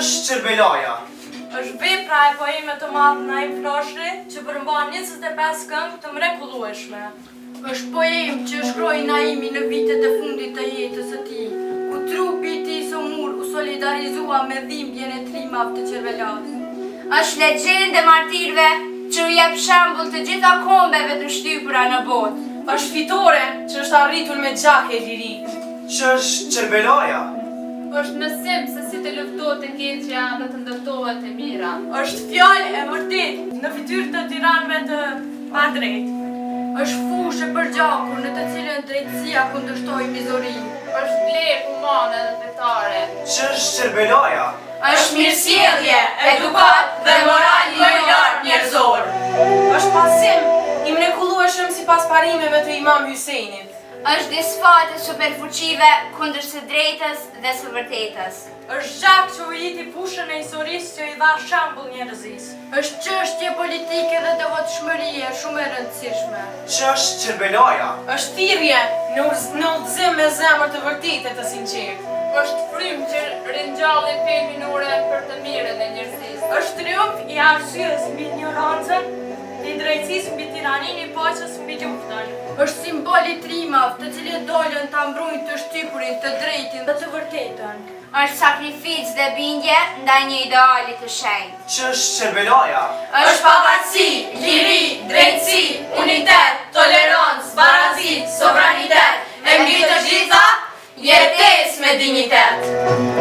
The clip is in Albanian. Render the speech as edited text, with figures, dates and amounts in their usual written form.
Ç'është Çerbelaja? Është vepra e poeme të madh Naim Floshri që përmban 25 këngë të mrekullueshme. Është poem që shkroi Naimi në vitet e fundit të jetës së tij, ku trupi i tij somur u solidarizua me dhimbjen e trimave të Çerbelas. Është legjendë e martirëve që u jep shembull të gjitha kombeve të shtypura në botë. Është fitore që është arritur me gjakë e lirik. Ç'është Çerbelaja? Është mësim se si të luftohet e keqja dhe të ndërtohet e mira. Është fjalë e vërtetë në fytyrë të tiranëve të padrejtë. Është fushë e përgjakur në të cilën drejtësia kundërshtoi mizorinë. Është vlerë humane dhe fetare. Ç'është Çerbelaja? Është mirësjellje, edukat dhe moral më i lartë njerëzor. Është pasim i mrekullueshëm sipas parimeve të Imam Hysejnit. Është disfate superfuqive kundër së drejtës dhe së vërtetës. Është zhak që u jiti pushën e historisë që i dha shembull njerëzisë. Është çështje politike dhe devotshmërie shumë e rëndësishme. Ç'është Çerbelaja? Është thirrje në udhëzim me zemër të vërtetë të sinqertë. Është frymë që ringjallë fenë minore për të mirën e njerëzisë. Është triumf i arsyes mbi ignorancën, i drejtësisë mbi tiraninë, i paqes mbi luftën. Është simbol i trimave, të cilët dolën ta mbrojnë të shtypurin, të drejtin dhe të vërtetën. Është sakrificë dhe bindje ndaj një ideali të shenjtë. Ç'është Çerbelaja? Është pavarësi, liri, drejtësi, unitet, tolerancë, barazi, sovranitet, e mbi të gjitha, jetesë me dinjitet.